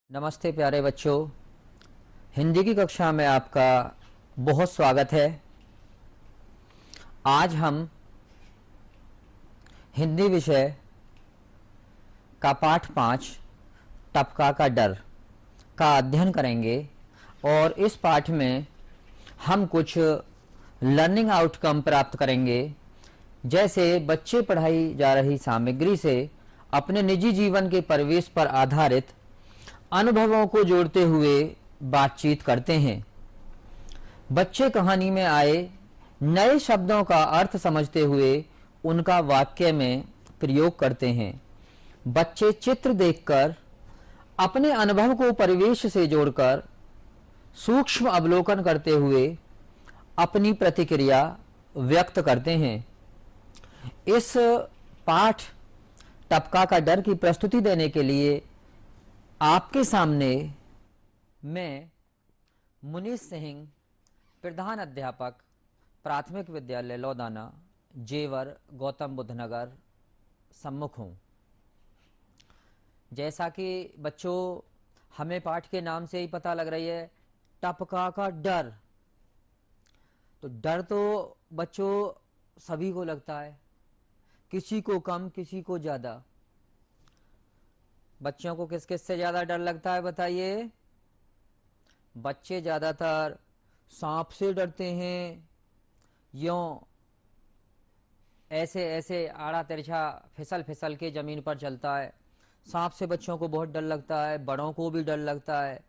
नमस्ते प्यारे बच्चों। हिंदी की कक्षा में आपका बहुत स्वागत है। आज हम हिंदी विषय का पाठ 5 टपका का डर का अध्ययन करेंगे और इस पाठ में हम कुछ लर्निंग आउटकम प्राप्त करेंगे, जैसे बच्चे पढ़ाई जा रही सामग्री से अपने निजी जीवन के परिवेश पर आधारित अनुभवों को जोड़ते हुए बातचीत करते हैं। बच्चे कहानी में आए नए शब्दों का अर्थ समझते हुए उनका वाक्य में प्रयोग करते हैं। बच्चे चित्र देखकर अपने अनुभव को परिवेश से जोड़कर सूक्ष्म अवलोकन करते हुए अपनी प्रतिक्रिया व्यक्त करते हैं। इस पाठ टपका का डर की प्रस्तुति देने के लिए आपके सामने मैं मुनीश सिंह, प्रधान अध्यापक, प्राथमिक विद्यालय लौदाना, जेवर, गौतम बुद्ध नगर, सम्मुख हूँ। जैसा कि बच्चों हमें पाठ के नाम से ही पता लग रही है, टपका का डर। तो डर तो बच्चों सभी को लगता है, किसी को कम किसी को ज़्यादा। बच्चों को किस किस से ज़्यादा डर लगता है बताइए? बच्चे ज़्यादातर सांप से डरते हैं, यों ऐसे ऐसे आड़ा तिरछा फिसल फिसल के ज़मीन पर चलता है। सांप से बच्चों को बहुत डर लगता है, बड़ों को भी डर लगता है।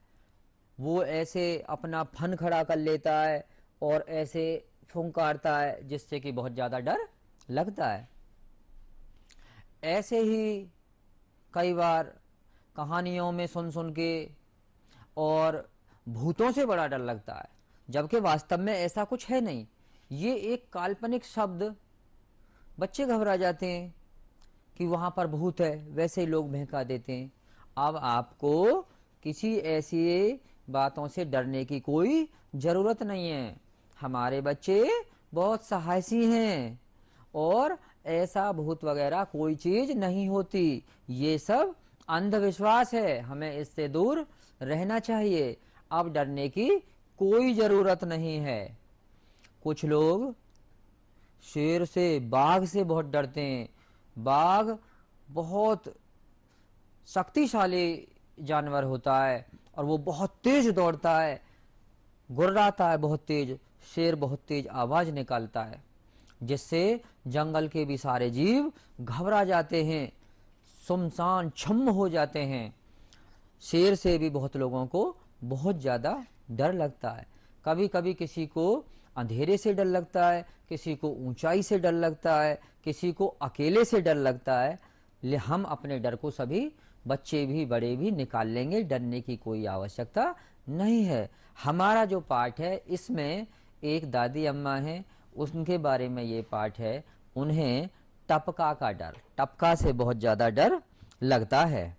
वो ऐसे अपना फन खड़ा कर लेता है और ऐसे फुंकारता है जिससे कि बहुत ज़्यादा डर लगता है। ऐसे ही कई बार कहानियों में सुन सुन के और भूतों से बड़ा डर लगता है, जबकि वास्तव में ऐसा कुछ है नहीं। ये एक काल्पनिक शब्द, बच्चे घबरा जाते हैं कि वहाँ पर भूत है, वैसे ही लोग बहका देते हैं। अब आपको किसी ऐसी बातों से डरने की कोई ज़रूरत नहीं है। हमारे बच्चे बहुत साहसी हैं और ऐसा भूत वगैरह कोई चीज़ नहीं होती। ये सब अंधविश्वास है, हमें इससे दूर रहना चाहिए। अब डरने की कोई ज़रूरत नहीं है। कुछ लोग शेर से, बाघ से बहुत डरते हैं। बाघ बहुत शक्तिशाली जानवर होता है और वो बहुत तेज दौड़ता है, गुर्राता है बहुत तेज। शेर बहुत तेज आवाज़ निकालता है, जिससे जंगल के भी सारे जीव घबरा जाते हैं, सुनसान छम्म हो जाते हैं। शेर से भी बहुत लोगों को बहुत ज़्यादा डर लगता है। कभी कभी किसी को अंधेरे से डर लगता है, किसी को ऊंचाई से डर लगता है, किसी को अकेले से डर लगता है। हम अपने डर को सभी, बच्चे भी बड़े भी, निकाल लेंगे। डरने की कोई आवश्यकता नहीं है। हमारा जो पाठ है इसमें एक दादी अम्मा हैं, उनके बारे में ये पाठ है। उन्हें टपका का डर, टपका से बहुत ज़्यादा डर लगता है।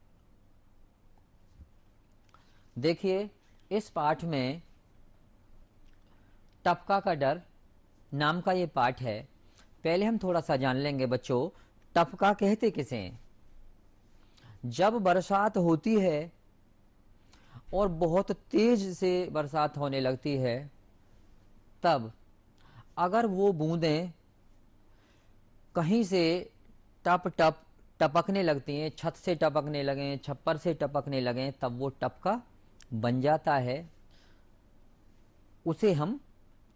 देखिए, इस पाठ में टपका का डर नाम का ये पाठ है। पहले हम थोड़ा सा जान लेंगे बच्चों, टपका कहते किसे हैं। जब बरसात होती है और बहुत तेज से बरसात होने लगती है, तब अगर वो बूंदें कहीं से टप टप टपकने लगती हैं, छत से टपकने लगें, छप्पर से टपकने लगें, तब वो टपका बन जाता है। उसे हम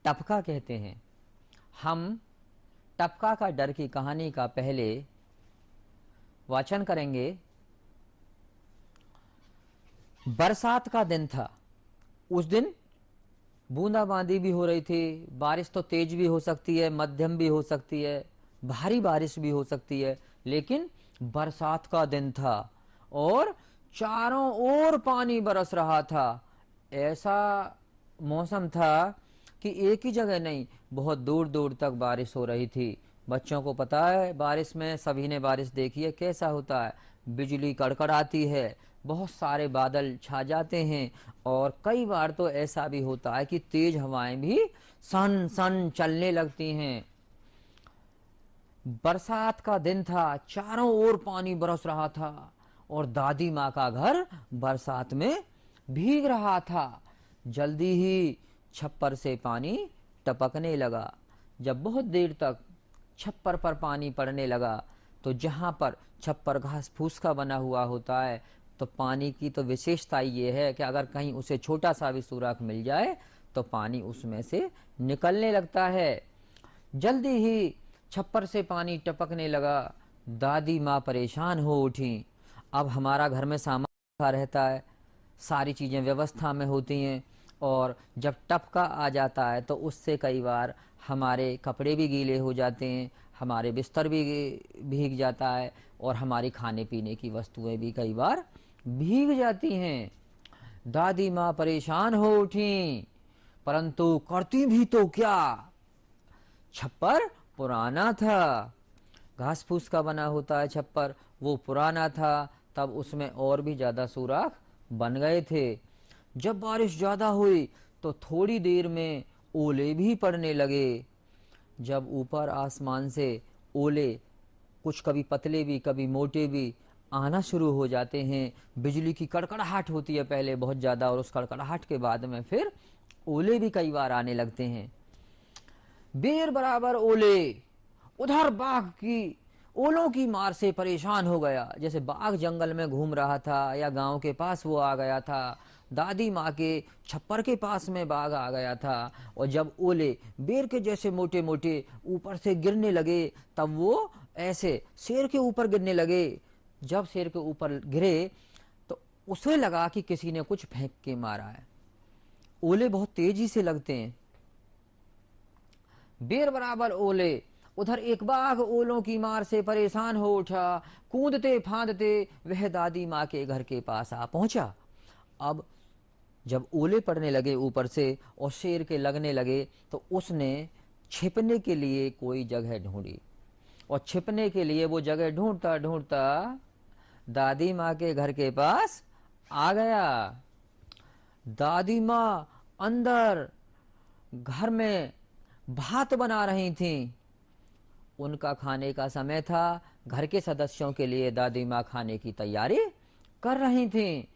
टपका कहते हैं। हम टपका का डर की कहानी का पहले वाचन करेंगे। बरसात का दिन था। उस दिन बूंदाबांदी भी हो रही थी। बारिश तो तेज भी हो सकती है, मध्यम भी हो सकती है, भारी बारिश भी हो सकती है, लेकिन बरसात का दिन था और चारों ओर पानी बरस रहा था। ऐसा मौसम था कि एक ही जगह नहीं, बहुत दूर दूर तक बारिश हो रही थी। बच्चों को पता है, बारिश में सभी ने बारिश देखी है, कैसा होता है। बिजली कड़कड़ाती है, बहुत सारे बादल छा जाते हैं और कई बार तो ऐसा भी होता है कि तेज हवाएं भी सन सन चलने लगती हैं। बरसात का दिन था, चारों ओर पानी बरस रहा था और दादी माँ का घर बरसात में भीग रहा था। जल्दी ही छप्पर से पानी टपकने लगा। जब बहुत देर तक छप्पर पर पानी पड़ने लगा तो जहाँ पर छप्पर घास फूस का बना हुआ होता है, तो पानी की तो विशेषता ये है कि अगर कहीं उसे छोटा सा भी सुराख मिल जाए तो पानी उसमें से निकलने लगता है। जल्दी ही छप्पर से पानी टपकने लगा। दादी माँ परेशान हो उठी। अब हमारा घर में सामान रखा रहता है, सारी चीज़ें व्यवस्था में होती हैं, और जब टपका आ जाता है तो उससे कई बार हमारे कपड़े भी गीले हो जाते हैं, हमारे बिस्तर भी भीग जाता है, और हमारी खाने पीने की वस्तुएं भी कई बार भीग जाती हैं। दादी माँ परेशान हो उठी, परंतु करती भी तो क्या। छप्पर पुराना था, घास फूस का बना होता है छप्पर, वो पुराना था, तब उसमें और भी ज़्यादा सुराख बन गए थे। जब बारिश ज़्यादा हुई तो थोड़ी देर में ओले भी पड़ने लगे। जब ऊपर आसमान से ओले, कुछ कभी पतले भी कभी मोटे भी, आना शुरू हो जाते हैं, बिजली की कड़कड़ाहट होती है पहले बहुत ज़्यादा, और उस कड़कड़ाहट के बाद में फिर ओले भी कई बार आने लगते हैं। बेर बराबर ओले। उधर बाघ की ओलों की मार से परेशान हो गया। जैसे बाघ जंगल में घूम रहा था या गांव के पास वो आ गया था, दादी माँ के छप्पर के पास में बाघ आ गया था, और जब ओले बेर के जैसे मोटे मोटे ऊपर से गिरने लगे तब वो ऐसे शेर के ऊपर गिरने लगे। जब शेर के ऊपर गिरे तो उसे लगा कि किसी ने कुछ फेंक के मारा है। ओले बहुत तेजी से लगते हैं। बेर बराबर ओले। उधर एक बाघ ओलों की मार से परेशान हो उठा। कूदते फांदते वह दादी माँ के घर के पास आ पहुंचा। अब जब ओले पड़ने लगे ऊपर से और शेर के लगने लगे तो उसने छिपने के लिए कोई जगह ढूंढी, और छिपने के लिए वो जगह ढूंढता ढूंढता दादी माँ के घर के पास आ गया। दादी माँ अंदर घर में भात बना रही थी। उनका खाने का समय था। घर के सदस्यों के लिए दादी माँ खाने की तैयारी कर रही थी।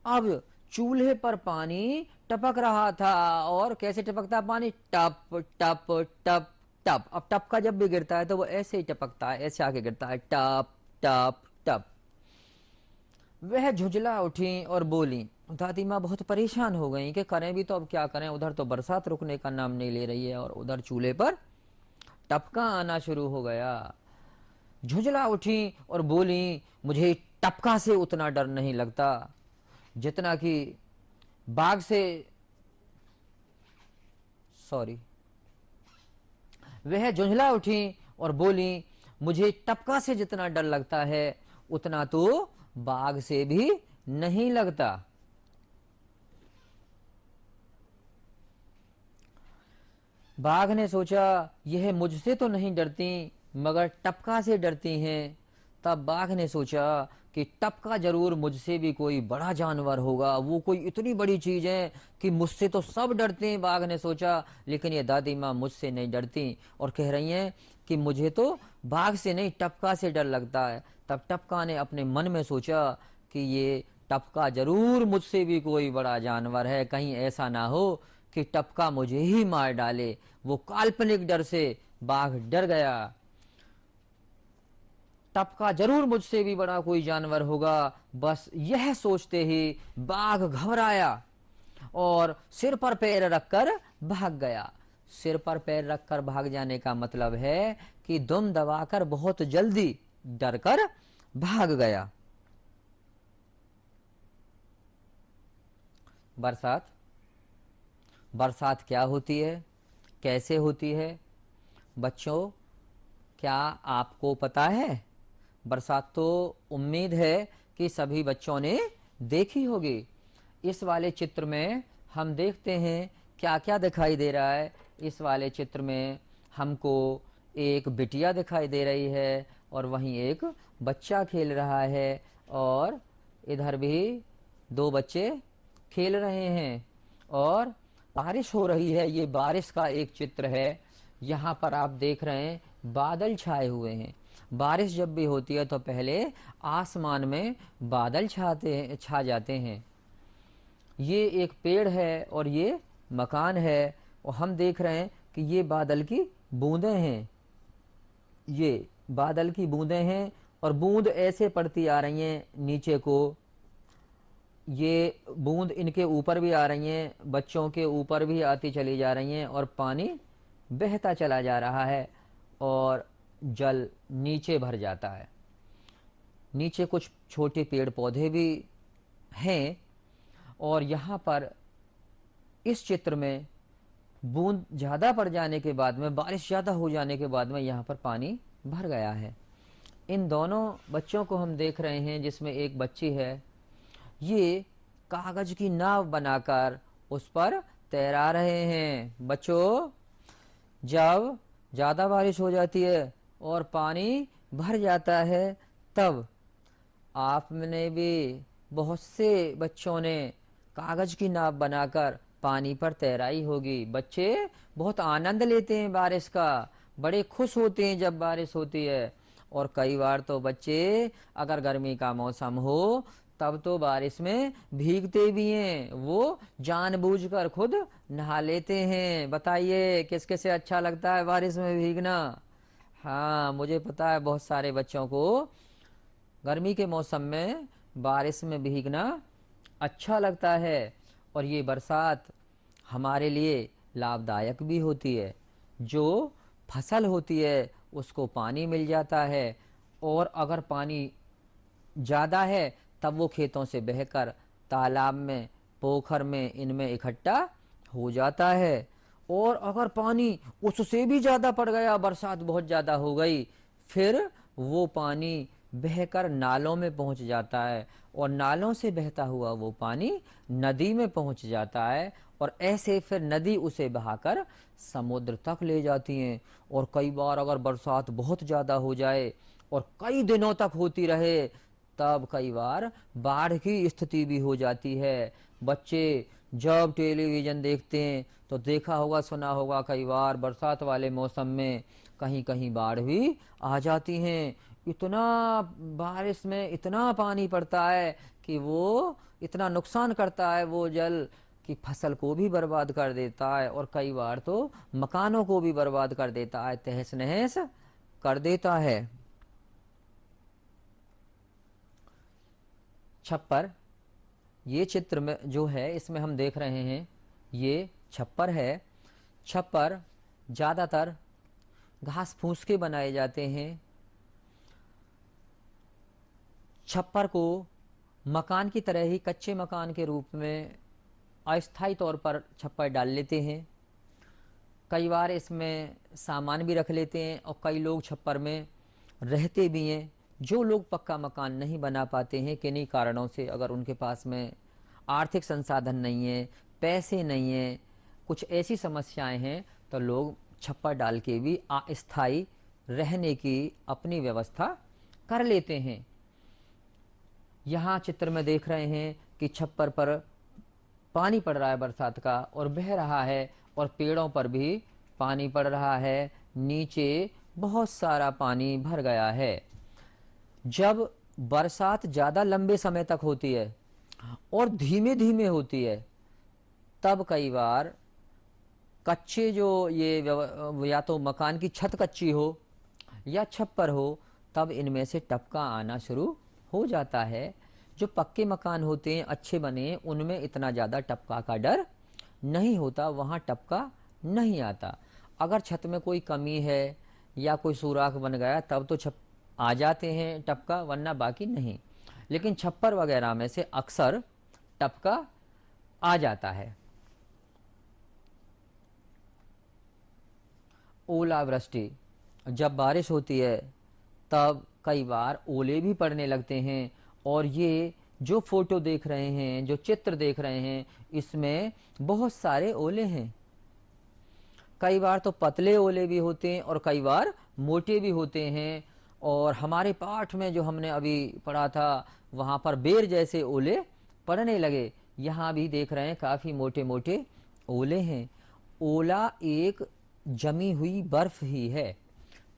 अब चूल्हे पर पानी टपक रहा था, और कैसे टपकता पानी, टप टप टप टप। अब टप का जब भी गिरता है तो वो ऐसे ही टपकता है, ऐसे आके गिरता है, टप टप टप। वह झुंझला उठी और बोली। दादी माँ बहुत परेशान हो गई कि करें भी तो अब क्या करें, उधर तो बरसात रुकने का नाम नहीं ले रही है और उधर चूल्हे पर टपका आना शुरू हो गया। झुंझला उठी और बोली, मुझे टपका से उतना डर नहीं लगता जितना कि बाघ से। सॉरी। वह झुंझला उठी और बोली, मुझे टपका से जितना डर लगता है उतना तो बाघ से भी नहीं लगता। बाघ ने सोचा, यह मुझसे तो नहीं डरती मगर टपका से डरती हैं। तब बाघ ने सोचा कि टपका जरूर मुझसे भी कोई बड़ा जानवर होगा, वो कोई इतनी बड़ी चीज है कि मुझसे तो सब डरते हैं। बाघ ने सोचा, लेकिन ये दादी माँ मुझसे नहीं डरती और कह रही हैं कि मुझे तो बाघ से नहीं टपका से डर लगता है। तब टपका ने अपने मन में सोचा कि ये टपका जरूर मुझसे भी कोई बड़ा जानवर है, कहीं ऐसा ना हो कि टपका मुझे ही मार डाले। वो काल्पनिक डर से बाघ डर गया। टपका जरूर मुझसे भी बड़ा कोई जानवर होगा, बस यह सोचते ही बाघ घबराया और सिर पर पैर रखकर भाग गया। सिर पर पैर रखकर भाग जाने का मतलब है कि दुम दबाकर बहुत जल्दी डरकर भाग गया। बरसात। बरसात क्या होती है, कैसे होती है? बच्चों, क्या आपको पता है? बरसात तो उम्मीद है कि सभी बच्चों ने देखी होगी। इस वाले चित्र में हम देखते हैं क्या क्या दिखाई दे रहा है। इस वाले चित्र में हमको एक बिटिया दिखाई दे रही है और वहीं एक बच्चा खेल रहा है, और इधर भी दो बच्चे खेल रहे हैं और बारिश हो रही है। ये बारिश का एक चित्र है। यहाँ पर आप देख रहे हैं बादल छाए हुए हैं। बारिश जब भी होती है तो पहले आसमान में बादल छा जाते हैं। ये एक पेड़ है और ये मकान है और हम देख रहे हैं कि ये बादल की बूंदें हैं। ये बादल की बूंदें हैं और बूंद ऐसे पड़ती आ रही हैं नीचे को। ये बूंद इनके ऊपर भी आ रही हैं, बच्चों के ऊपर भी आती चली जा रही हैं और पानी बहता चला जा रहा है और जल नीचे भर जाता है। नीचे कुछ छोटे पेड़ पौधे भी हैं और यहाँ पर इस चित्र में बूंद ज़्यादा पड़ जाने के बाद में, बारिश ज़्यादा हो जाने के बाद में यहाँ पर पानी भर गया है। इन दोनों बच्चों को हम देख रहे हैं जिसमें एक बच्ची है, ये कागज की नाव बनाकर उस पर तैरा रहे हैं। बच्चों, जब ज़्यादा बारिश हो जाती है और पानी भर जाता है तब आपने भी, बहुत से बच्चों ने कागज की नाव बनाकर पानी पर तैराई होगी। बच्चे बहुत आनंद लेते हैं बारिश का, बड़े खुश होते हैं जब बारिश होती है। और कई बार तो बच्चे अगर गर्मी का मौसम हो तब तो बारिश में भीगते भी हैं, वो जानबूझकर खुद नहा लेते हैं। बताइए किस किस से अच्छा लगता है बारिश में भीगना? हाँ, मुझे पता है बहुत सारे बच्चों को गर्मी के मौसम में बारिश में भीगना अच्छा लगता है। और ये बरसात हमारे लिए लाभदायक भी होती है। जो फसल होती है उसको पानी मिल जाता है और अगर पानी ज़्यादा है तब वो खेतों से बहकर तालाब में, पोखर में, इनमें इकट्ठा हो जाता है। और अगर पानी उससे भी ज़्यादा पड़ गया, बरसात बहुत ज़्यादा हो गई, फिर वो पानी बहकर नालों में पहुंच जाता है और नालों से बहता हुआ वो पानी नदी में पहुंच जाता है और ऐसे फिर नदी उसे बहाकर समुद्र तक ले जाती हैं। और कई बार अगर बरसात बहुत ज़्यादा हो जाए और कई दिनों तक होती रहे तब कई बार बाढ़ की स्थिति भी हो जाती है। बच्चे जब टेलीविज़न देखते हैं तो देखा होगा, सुना होगा, कई बार बरसात वाले मौसम में कहीं कहीं बाढ़ भी आ जाती हैं। इतना बारिश में इतना पानी पड़ता है कि वो इतना नुकसान करता है वो जल कि फसल को भी बर्बाद कर देता है और कई बार तो मकानों को भी बर्बाद कर देता है, तहस नहस कर देता है। छप्पर, ये चित्र में जो है इसमें हम देख रहे हैं ये छप्पर है। छप्पर ज़्यादातर घास फूस के बनाए जाते हैं। छप्पर को मकान की तरह ही कच्चे मकान के रूप में अस्थायी तौर पर छप्पर डाल लेते हैं। कई बार इसमें सामान भी रख लेते हैं और कई लोग छप्पर में रहते भी हैं। जो लोग पक्का मकान नहीं बना पाते हैं किन्हीं कारणों से, अगर उनके पास में आर्थिक संसाधन नहीं है, पैसे नहीं हैं, कुछ ऐसी समस्याएं हैं, तो लोग छप्पर डाल के भी अस्थायी रहने की अपनी व्यवस्था कर लेते हैं। यहाँ चित्र में देख रहे हैं कि छप्पर पर पानी पड़ रहा है बरसात का और बह रहा है और पेड़ों पर भी पानी पड़ रहा है। नीचे बहुत सारा पानी भर गया है। जब बरसात ज़्यादा लंबे समय तक होती है और धीमे धीमे होती है तब कई बार कच्चे जो ये या तो मकान की छत कच्ची हो या छप्पर हो तब इनमें से टपका आना शुरू हो जाता है। जो पक्के मकान होते हैं, अच्छे बने, उनमें इतना ज़्यादा टपका का डर नहीं होता, वहाँ टपका नहीं आता। अगर छत में कोई कमी है या कोई सुराख बन गया तब तो आ जाते हैं टपका, वरना बाकी नहीं। लेकिन छप्पर वगैरह में से अक्सर टपका आ जाता है। ओलावृष्टि, जब बारिश होती है तब कई बार ओले भी पड़ने लगते हैं और ये जो फोटो देख रहे हैं, जो चित्र देख रहे हैं, इसमें बहुत सारे ओले हैं। कई बार तो पतले ओले भी होते हैं और कई बार मोटे भी होते हैं। और हमारे पाठ में जो हमने अभी पढ़ा था वहाँ पर बेर जैसे ओले पड़ने लगे। यहाँ भी देख रहे हैं काफ़ी मोटे मोटे ओले हैं। ओला एक जमी हुई बर्फ ही है।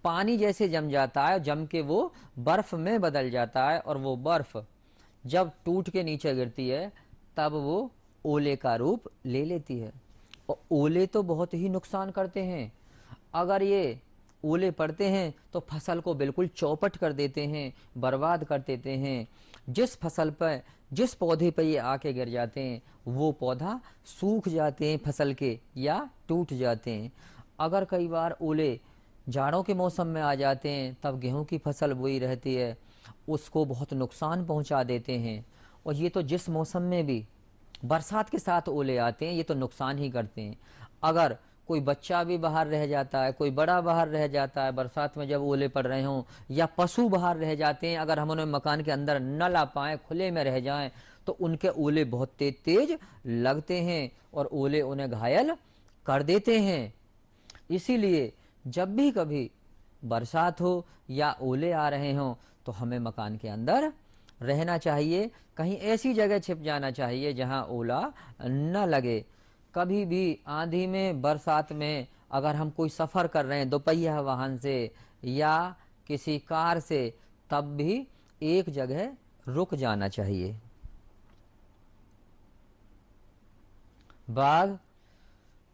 पानी जैसे जम जाता है, जम के वो बर्फ में बदल जाता है, और वो बर्फ जब टूट के नीचे गिरती है तब वो ओले का रूप ले लेती है। और ओले तो बहुत ही नुकसान करते हैं। अगर ये ओले पड़ते हैं तो फसल को बिल्कुल चौपट कर देते हैं, बर्बाद कर देते हैं। जिस फसल पर, जिस पौधे पर ये आके गिर जाते हैं वो पौधा सूख जाते हैं फसल के, या टूट जाते हैं। अगर कई बार ओले जाड़ों के मौसम में आ जाते हैं तब गेहूं की फसल बोई रहती है, उसको बहुत नुकसान पहुंचा देते हैं। और ये तो जिस मौसम में भी बरसात के साथ ओले आते हैं ये तो नुकसान ही करते हैं। अगर कोई बच्चा भी बाहर रह जाता है, कोई बड़ा बाहर रह जाता है बरसात में जब ओले पड़ रहे हों, या पशु बाहर रह जाते हैं, अगर हम उन्हें मकान के अंदर न ला पाएँ, खुले में रह जाएं, तो उनके ओले बहुत तेज तेज लगते हैं और ओले उन्हें घायल कर देते हैं। इसीलिए जब भी कभी बरसात हो या ओले आ रहे हों तो हमें मकान के अंदर रहना चाहिए, कहीं ऐसी जगह छिप जाना चाहिए जहां ओला न लगे। कभी भी आंधी में, बरसात में अगर हम कोई सफ़र कर रहे हैं दोपहिया वाहन से या किसी कार से, तब भी एक जगह रुक जाना चाहिए। बाघ,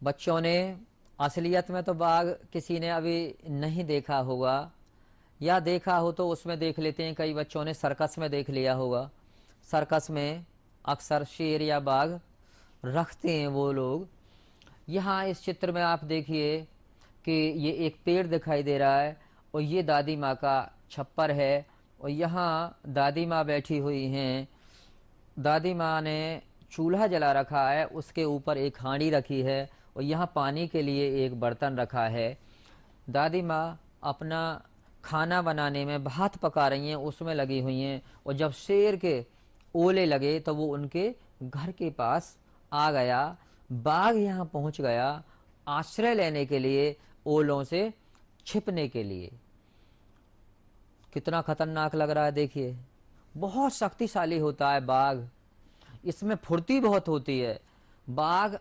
बच्चों ने, असलियत में तो बाघ किसी ने अभी नहीं देखा होगा, या देखा हो तो उसमें देख लेते हैं, कई बच्चों ने सर्कस में देख लिया होगा। सर्कस में अक्सर शेर या बाघ रखते हैं वो लोग। यहाँ इस चित्र में आप देखिए कि ये एक पेड़ दिखाई दे रहा है और ये दादी माँ का छप्पर है, और यहाँ दादी माँ बैठी हुई हैं। दादी माँ ने चूल्हा जला रखा है, उसके ऊपर एक हांडी रखी है और यहाँ पानी के लिए एक बर्तन रखा है। दादी माँ अपना खाना बनाने में, भात पका रही हैं, उसमें लगी हुई हैं। और जब शेर के ओले लगे तो वो उनके घर के पास आ गया। बाघ यहाँ पहुँच गया आश्रय लेने के लिए, ओलों से छिपने के लिए। कितना खतरनाक लग रहा है देखिए। बहुत शक्तिशाली होता है बाघ, इसमें फुर्ती बहुत होती है। बाघ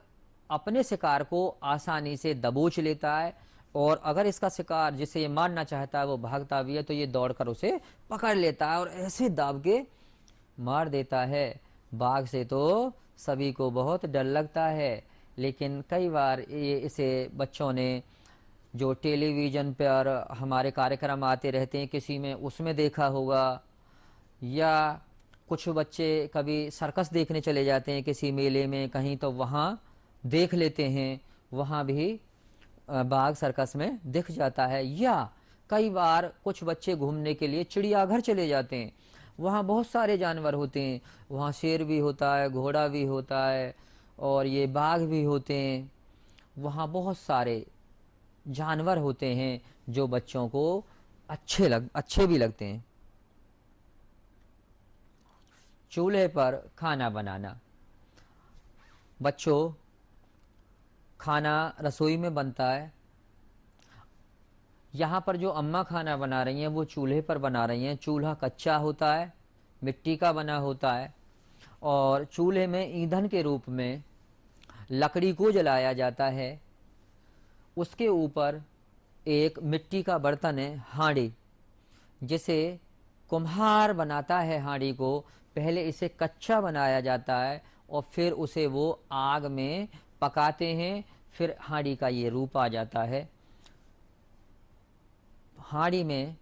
अपने शिकार को आसानी से दबोच लेता है, और अगर इसका शिकार जिसे ये मारना चाहता है वो भागता भी है तो ये दौड़कर उसे पकड़ लेता है और ऐसे दाब के मार देता है। बाघ से तो सभी को बहुत डर लगता है, लेकिन कई बार ये इसे बच्चों ने, जो टेलीविज़न पर हमारे कार्यक्रम आते रहते हैं किसी में, उसमें देखा होगा, या कुछ बच्चे कभी सर्कस देखने चले जाते हैं किसी मेले में कहीं, तो वहाँ देख लेते हैं, वहाँ भी बाघ सर्कस में दिख जाता है। या कई बार कुछ बच्चे घूमने के लिए चिड़ियाघर चले जाते हैं, वहाँ बहुत सारे जानवर होते हैं, वहाँ शेर भी होता है, घोड़ा भी होता है, और ये बाघ भी होते हैं। वहाँ बहुत सारे जानवर होते हैं जो बच्चों को अच्छे भी लगते हैं। चूल्हे पर खाना बनाना। बच्चों, खाना रसोई में बनता है। यहाँ पर जो अम्मा खाना बना रही हैं वो चूल्हे पर बना रही हैं। चूल्हा कच्चा होता है, मिट्टी का बना होता है, और चूल्हे में ईंधन के रूप में लकड़ी को जलाया जाता है। उसके ऊपर एक मिट्टी का बर्तन है, हांडी, जिसे कुम्हार बनाता है। हांडी को पहले इसे कच्चा बनाया जाता है और फिर उसे वो आग में पकाते हैं, फिर हांडी का ये रूप आ जाता है। हांडी में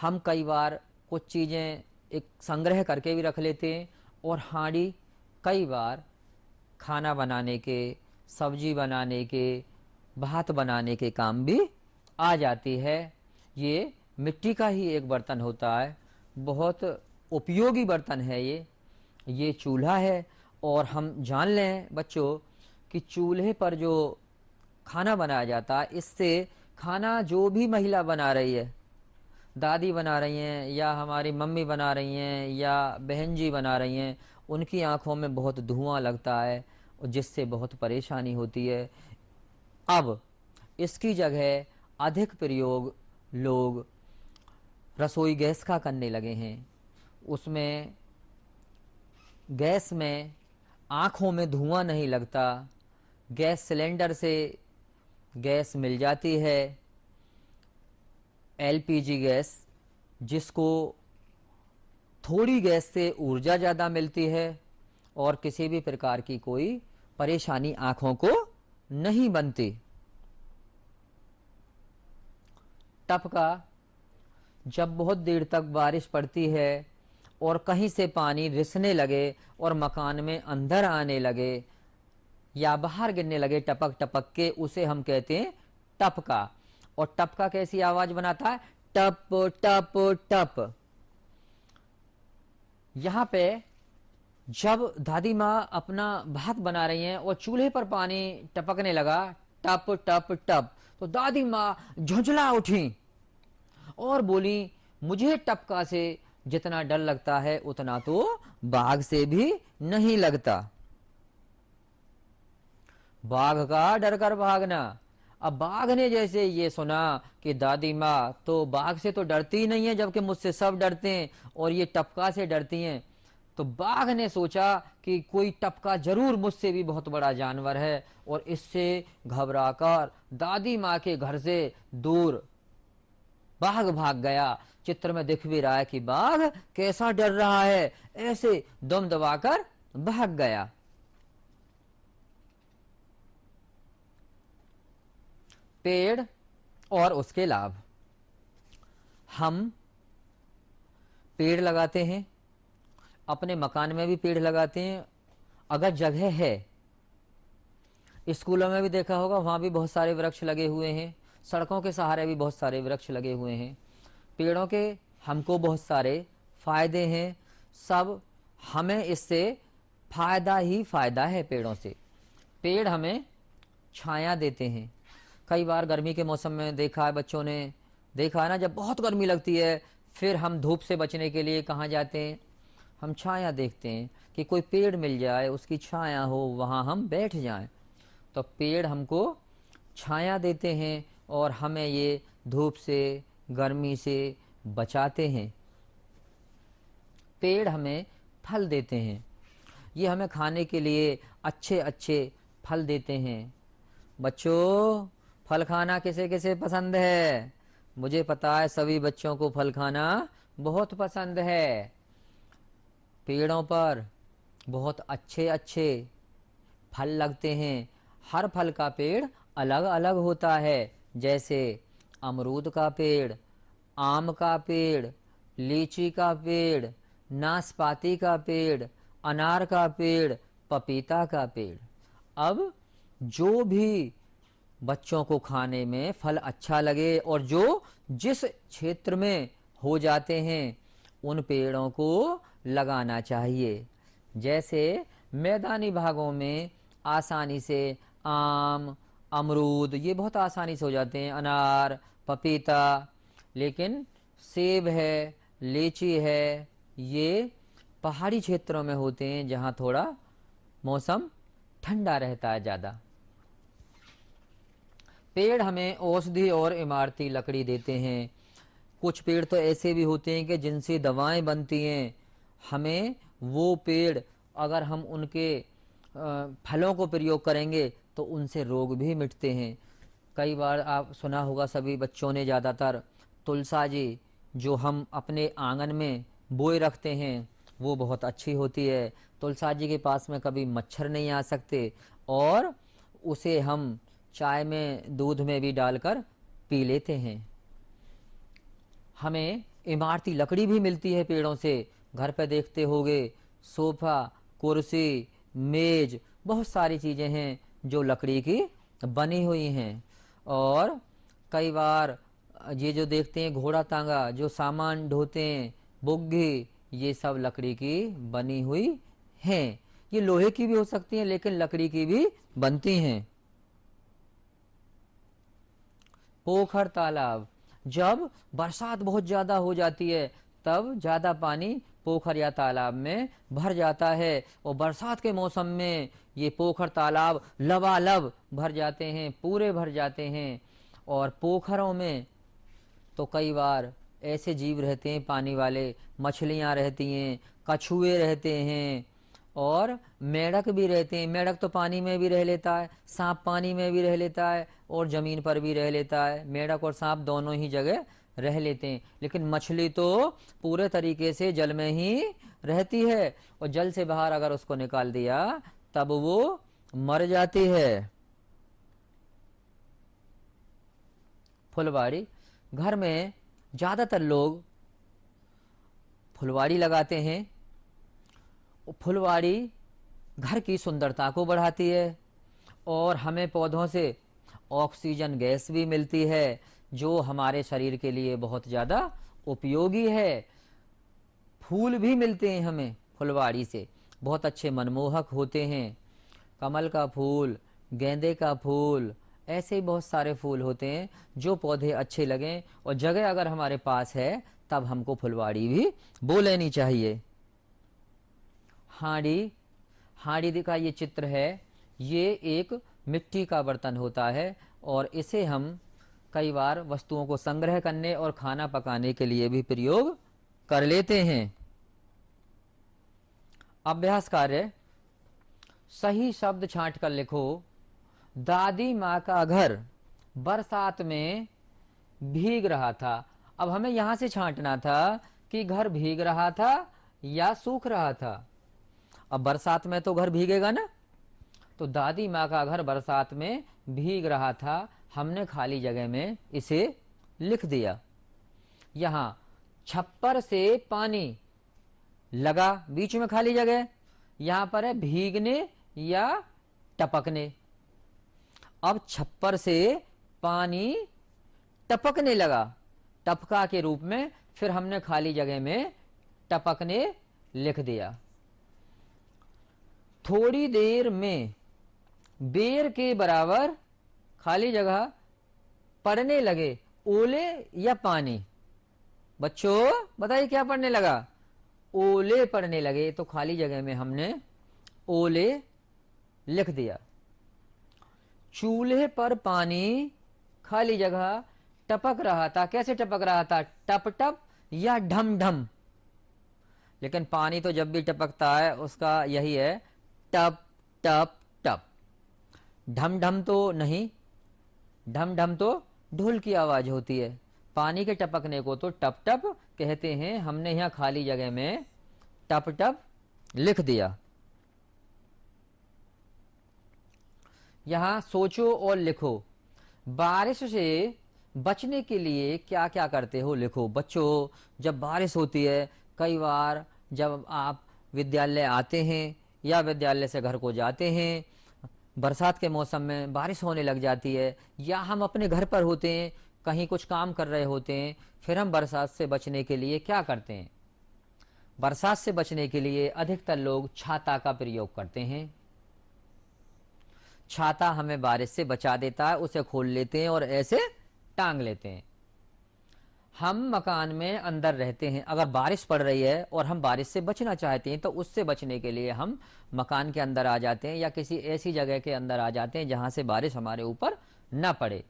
हम कई बार कुछ चीज़ें एक संग्रह करके भी रख लेते हैं, और हांडी कई बार खाना बनाने के, सब्जी बनाने के, भात बनाने के काम भी आ जाती है। ये मिट्टी का ही एक बर्तन होता है, बहुत उपयोगी बर्तन है ये चूल्हा है। और हम जान लें बच्चों कि चूल्हे पर जो खाना बनाया जाता है, इससे खाना जो भी महिला बना रही है, दादी बना रही हैं या हमारी मम्मी बना रही हैं या बहन जी बना रही हैं, उनकी आंखों में बहुत धुआं लगता है और जिससे बहुत परेशानी होती है। अब इसकी जगह अधिक प्रयोग लोग रसोई गैस का करने लगे हैं। उसमें गैस में आँखों में धुआं नहीं लगता, गैस सिलेंडर से गैस मिल जाती है, एलपीजी गैस, जिसको थोड़ी गैस से ऊर्जा ज़्यादा मिलती है और किसी भी प्रकार की कोई परेशानी आंखों को नहीं बनती। टपका, जब बहुत देर तक बारिश पड़ती है और कहीं से पानी रिसने लगे और मकान में अंदर आने लगे या बाहर गिरने लगे टपक टपक के, उसे हम कहते हैं टपका। और टपका कैसी आवाज बनाता है? टप टप टप। यहां पे जब दादी माँ अपना भात बना रही हैं और चूल्हे पर पानी टपकने लगा, टप टप टप, तो दादी माँ झुंझला उठी और बोली, मुझे टपका से जितना डर लगता है उतना तो बाघ से भी नहीं लगता। बाघ का डर कर भागना। अब बाघ ने जैसे ये सुना कि दादी माँ तो बाघ से तो डरती ही नहीं है, जबकि मुझसे सब डरते हैं और ये टपका से डरती हैं, तो बाघ ने सोचा कि कोई टपका जरूर मुझसे भी बहुत बड़ा जानवर है, और इससे घबराकर दादी माँ के घर से दूर बाघ भाग गया। चित्र में दिख भी रहा है कि बाघ कैसा डर रहा है, ऐसे दम दबाकर भाग गया। पेड़ और उसके लाभ। हम पेड़ लगाते हैं, अपने मकान में भी पेड़ लगाते हैं अगर जगह है। स्कूलों में भी देखा होगा, वहां भी बहुत सारे वृक्ष लगे हुए हैं, सड़कों के सहारे भी बहुत सारे वृक्ष लगे हुए हैं। पेड़ों के हमको बहुत सारे फायदे हैं, सब हमें इससे फायदा ही फायदा है। पेड़ों से, पेड़ हमें छाया देते हैं। कई बार गर्मी के मौसम में देखा है, बच्चों ने देखा है ना, जब बहुत गर्मी लगती है फिर हम धूप से बचने के लिए कहाँ जाते हैं? हम छाया देखते हैं कि कोई पेड़ मिल जाए, उसकी छाया हो, वहाँ हम बैठ जाएं। तो पेड़ हमको छाया देते हैं और हमें ये धूप से, गर्मी से बचाते हैं। पेड़ हमें फल देते हैं, ये हमें खाने के लिए अच्छे अच्छे फल देते हैं। बच्चों, फल खाना किसे किसे पसंद है? मुझे पता है सभी बच्चों को फल खाना बहुत पसंद है। पेड़ों पर बहुत अच्छे अच्छे फल लगते हैं। हर फल का पेड़ अलग अलग होता है, जैसे अमरूद का पेड़, आम का पेड़, लीची का पेड़, नाशपाती का पेड़, अनार का पेड़, पपीता का पेड़। अब जो भी बच्चों को खाने में फल अच्छा लगे और जो जिस क्षेत्र में हो जाते हैं, उन पेड़ों को लगाना चाहिए। जैसे मैदानी भागों में आसानी से आम, अमरूद ये बहुत आसानी से हो जाते हैं, अनार, पपीता। लेकिन सेब है, लीची है, ये पहाड़ी क्षेत्रों में होते हैं जहाँ थोड़ा मौसम ठंडा रहता है ज़्यादा। पेड़ हमें औषधि और इमारती लकड़ी देते हैं। कुछ पेड़ तो ऐसे भी होते हैं कि जिनसे दवाएं बनती हैं। हमें वो पेड़, अगर हम उनके फलों को प्रयोग करेंगे तो उनसे रोग भी मिटते हैं। कई बार आप सुना होगा सभी बच्चों ने, ज़्यादातर तुलसा जी जो हम अपने आंगन में बोए रखते हैं वो बहुत अच्छी होती है। तुलसा जी के पास में कभी मच्छर नहीं आ सकते और उसे हम चाय में, दूध में भी डालकर पी लेते हैं। हमें इमारती लकड़ी भी मिलती है पेड़ों से। घर पे देखते होगे सोफा, कुर्सी, मेज, बहुत सारी चीज़ें हैं जो लकड़ी की बनी हुई हैं। और कई बार ये जो देखते हैं घोड़ा तांगा, जो सामान ढोते हैं, बुग्गी, ये सब लकड़ी की बनी हुई हैं। ये लोहे की भी हो सकती हैं लेकिन लकड़ी की भी बनती हैं। पोखर, तालाब, जब बरसात बहुत ज़्यादा हो जाती है तब ज़्यादा पानी पोखर या तालाब में भर जाता है, और बरसात के मौसम में ये पोखर तालाब लबालब भर जाते हैं, पूरे भर जाते हैं। और पोखरों में तो कई बार ऐसे जीव रहते हैं पानी वाले, मछलियाँ रहती हैं, कछुए रहते हैं और मेढक भी रहते हैं। मेढक तो पानी में भी रह लेता है, सांप पानी में भी रह लेता है और ज़मीन पर भी रह लेता है। मेढक और सांप दोनों ही जगह रह लेते हैं, लेकिन मछली तो पूरे तरीके से जल में ही रहती है और जल से बाहर अगर उसको निकाल दिया तब वो मर जाती है। फुलवाड़ी, घर में ज्यादातर लोग फुलवाड़ी लगाते हैं। फुलवाड़ी घर की सुंदरता को बढ़ाती है और हमें पौधों से ऑक्सीजन गैस भी मिलती है जो हमारे शरीर के लिए बहुत ज़्यादा उपयोगी है। फूल भी मिलते हैं हमें फुलवाड़ी से, बहुत अच्छे मनमोहक होते हैं। कमल का फूल, गेंदे का फूल, ऐसे ही बहुत सारे फूल होते हैं जो पौधे अच्छे लगें और जगह अगर हमारे पास है तब हमको फुलवाड़ी भी बो लेनी चाहिए। हांडी, हांडी का ये चित्र है, ये एक मिट्टी का बर्तन होता है और इसे हम कई बार वस्तुओं को संग्रह करने और खाना पकाने के लिए भी प्रयोग कर लेते हैं। अभ्यास कार्य, सही शब्द छांट कर लिखो। दादी माँ का घर बरसात में भीग रहा था। अब हमें यहां से छांटना था कि घर भीग रहा था या सूख रहा था। अब बरसात में तो घर भीगेगा ना, तो दादी माँ का घर बरसात में भीग रहा था, हमने खाली जगह में इसे लिख दिया। यहां छप्पर से पानी लगा, बीच में खाली जगह, यहां पर है भीगने या टपकने। अब छप्पर से पानी टपकने लगा, टपका के रूप में, फिर हमने खाली जगह में टपकने लिख दिया। थोड़ी देर में बेर के बराबर खाली जगह पड़ने लगे, ओले या पानी। बच्चों बताइए क्या पड़ने लगा? ओले पड़ने लगे, तो खाली जगह में हमने ओले लिख दिया। चूल्हे पर पानी खाली जगह टपक रहा था, कैसे टपक रहा था? टप टप या ढम ढम। लेकिन पानी तो जब भी टपकता है उसका यही है, टप टप टप। ढम ढम तो नहीं, ढम ढम तो ढोल की आवाज होती है। पानी के टपकने को तो टप टप कहते हैं। हमने यहाँ खाली जगह में टप टप लिख दिया। यहां सोचो और लिखो, बारिश से बचने के लिए क्या क्या करते हो लिखो। बच्चों जब बारिश होती है, कई बार जब आप विद्यालय आते हैं या विद्यालय से घर को जाते हैं, बरसात के मौसम में बारिश होने लग जाती है, या हम अपने घर पर होते हैं, कहीं कुछ काम कर रहे होते हैं, फिर हम बरसात से बचने के लिए क्या करते हैं? बरसात से बचने के लिए अधिकतर लोग छाता का प्रयोग करते हैं। छाता हमें बारिश से बचा देता है, उसे खोल लेते हैं और ऐसे टांग लेते हैं। हम मकान में अंदर रहते हैं, अगर बारिश पड़ रही है और हम बारिश से बचना चाहते हैं तो उससे बचने के लिए हम मकान के अंदर आ जाते हैं या किसी ऐसी जगह के अंदर आ जाते हैं जहां से बारिश हमारे ऊपर ना पड़े।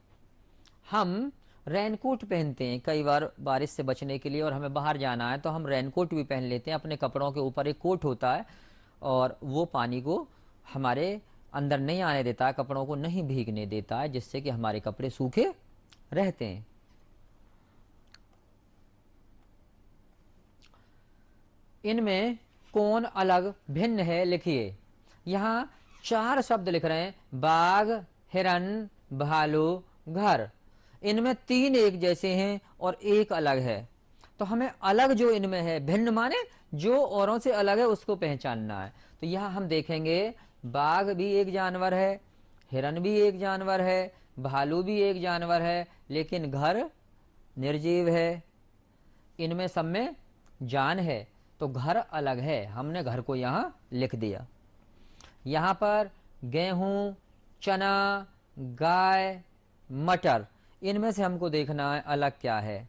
हम रेनकोट पहनते हैं कई बार बारिश से बचने के लिए, और हमें बाहर जाना है तो हम रेनकोट भी पहन लेते हैं। अपने कपड़ों के ऊपर एक कोट होता है और वो पानी को हमारे अंदर नहीं आने देता है, कपड़ों को नहीं भीगने देता है, जिससे कि हमारे कपड़े सूखे रहते हैं। इनमें कौन अलग भिन्न है लिखिए। यहां 4 शब्द लिख रहे हैं, बाघ, हिरन, भालू, घर। इनमें 3 एक जैसे हैं और एक अलग है। तो हमें अलग जो इनमें है, भिन्न माने जो औरों से अलग है उसको पहचानना है। तो यहां हम देखेंगे बाघ भी एक जानवर है, हिरन भी एक जानवर है, भालू भी एक जानवर है, लेकिन घर निर्जीव है। इनमें सब में जान है, तो घर अलग है, हमने घर को यहां लिख दिया। यहां पर गेहूं, चना, गाय, मटर, इनमें से हमको देखना है अलग क्या है।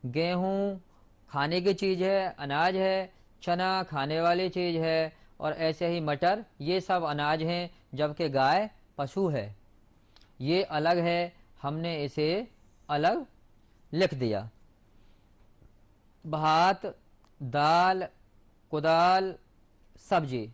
गेहूं खाने की चीज है, अनाज है, चना खाने वाली चीज है, और ऐसे ही मटर, ये सब अनाज हैं, जबकि गाय पशु है। ये अलग है, हमने इसे अलग लिख दिया। भात, दाल, कुदाल, सब्जी,